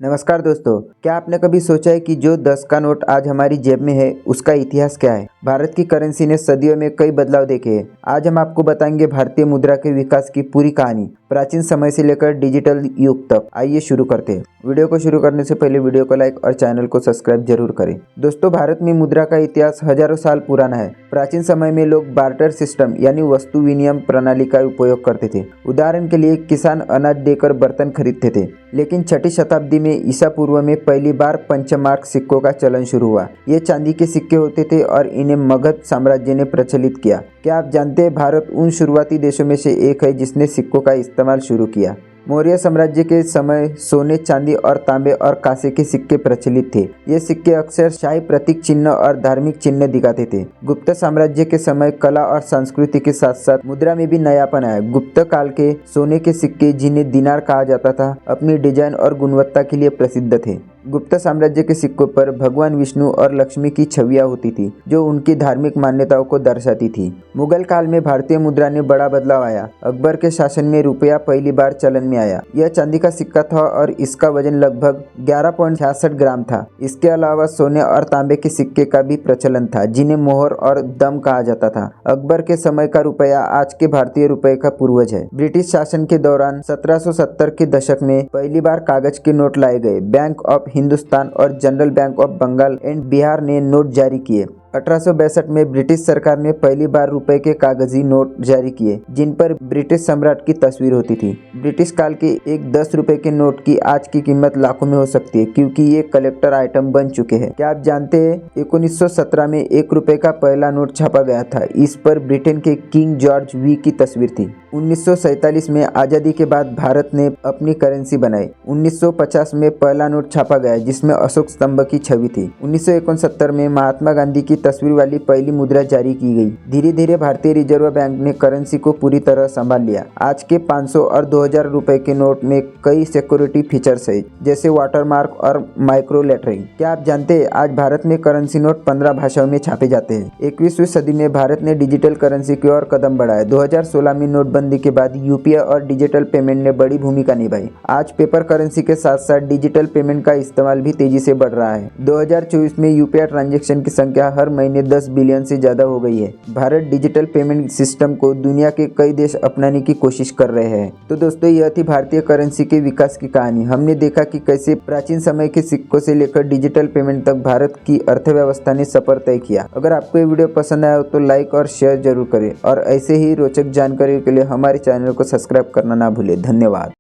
नमस्कार दोस्तों, क्या आपने कभी सोचा है कि जो 10 का नोट आज हमारी जेब में है उसका इतिहास क्या है। भारत की करेंसी ने सदियों में कई बदलाव देखे हैं। आज हम आपको बताएंगे भारतीय मुद्रा के विकास की पूरी कहानी, प्राचीन समय से लेकर डिजिटल युग तक। आइए शुरू करते हैं। वीडियो को शुरू करने से पहले वीडियो को लाइक और चैनल को सब्सक्राइब जरूर करें। दोस्तों, भारत में मुद्रा का इतिहास हजारों साल पुराना है। प्राचीन समय में लोग बार्टर सिस्टम यानी वस्तु विनिमय प्रणाली का उपयोग करते थे। उदाहरण के लिए किसान अनाज देकर बर्तन खरीदते थे। लेकिन 6ठी शताब्दी में ईसा पूर्व में पहली बार पंचमार्क सिक्कों का चलन शुरू हुआ। ये चांदी के सिक्के होते थे और इन्हें मगध साम्राज्य ने प्रचलित किया। क्या आप जानते हैं, भारत उन शुरुआती देशों में से एक है जिसने सिक्कों का इस्तेमाल शुरू किया। मौर्य साम्राज्य के समय सोने, चांदी और तांबे और कांसे के सिक्के प्रचलित थे। ये सिक्के अक्सर शाही प्रतीक चिन्ह और धार्मिक चिन्ह दिखाते थे। गुप्त साम्राज्य के समय कला और संस्कृति के साथ साथ मुद्रा में भी नयापन आया। गुप्त काल के सोने के सिक्के, जिन्हें दिनार कहा जाता था, अपनी डिजाइन और गुणवत्ता के लिए प्रसिद्ध थे। गुप्त साम्राज्य के सिक्कों पर भगवान विष्णु और लक्ष्मी की छवियां होती थी, जो उनकी धार्मिक मान्यताओं को दर्शाती थी। मुगल काल में भारतीय मुद्रा में बड़ा बदलाव आया। अकबर के शासन में रुपया पहली बार चलन में आया। यह चांदी का सिक्का था और इसका वजन लगभग 11.66 ग्राम था। इसके अलावा सोने और तांबे के सिक्के का भी प्रचलन था, जिन्हें मोहर और दम कहा जाता था। अकबर के समय का रुपया आज के भारतीय रुपये का पूर्वज है। ब्रिटिश शासन के दौरान 1770 के दशक में पहली बार कागज के नोट लाए गए। बैंक ऑफ हिंदुस्तान और general bank of Bengal and Bihar ने नोट जारी किए। 1862 में ब्रिटिश सरकार ने पहली बार रुपए के कागजी नोट जारी किए, जिन पर ब्रिटिश सम्राट की तस्वीर होती थी। ब्रिटिश काल के एक 10 रुपए के नोट की आज की कीमत लाखों में हो सकती है, क्योंकि ये कलेक्टर आइटम बन चुके हैं। क्या आप जानते हैं, 1917 में 1 रुपए का पहला नोट छापा गया था। इस पर ब्रिटेन के किंग जॉर्ज वी की तस्वीर थी। 1947 में आज़ादी के बाद भारत ने अपनी करेंसी बनाई। 1950 में पहला नोट छापा गया, जिसमें अशोक स्तंभ की छवि थी। 1969 में महात्मा गांधी की तस्वीर वाली पहली मुद्रा जारी की गई। धीरे धीरे भारतीय रिजर्व बैंक ने करेंसी को पूरी तरह संभाल लिया। आज के 500 और 2000 रुपए के नोट में कई सिक्योरिटी फीचर्स है, जैसे वाटरमार्क और माइक्रो लेटरिंग। क्या आप जानते हैं, आज भारत में करेंसी नोट 15 भाषाओं में छापे जाते हैं। 21वीं सदी में भारत ने डिजिटल करेंसी की ओर कदम बढ़ाया। 2016 में नोटबंदी के बाद यूपीआई और डिजिटल पेमेंट ने बड़ी भूमिका निभाई। आज पेपर करेंसी के साथ साथ डिजिटल पेमेंट का इस्तेमाल भी तेजी से बढ़ रहा है। 2024 में यूपीआई ट्रांजैक्शन की संख्या हर महीने 10 बिलियन से ज्यादा हो गई है। भारत डिजिटल पेमेंट सिस्टम को दुनिया के कई देश अपनाने की कोशिश कर रहे हैं। तो दोस्तों, यह थी भारतीय करेंसी के विकास की कहानी। हमने देखा कि कैसे प्राचीन समय के सिक्कों से लेकर डिजिटल पेमेंट तक भारत की अर्थव्यवस्था ने सफर तय किया। अगर आपको ये वीडियो पसंद आया हो तो लाइक और शेयर जरूर करें, और ऐसे ही रोचक जानकारी के लिए हमारे चैनल को सब्सक्राइब करना ना भूलें। धन्यवाद।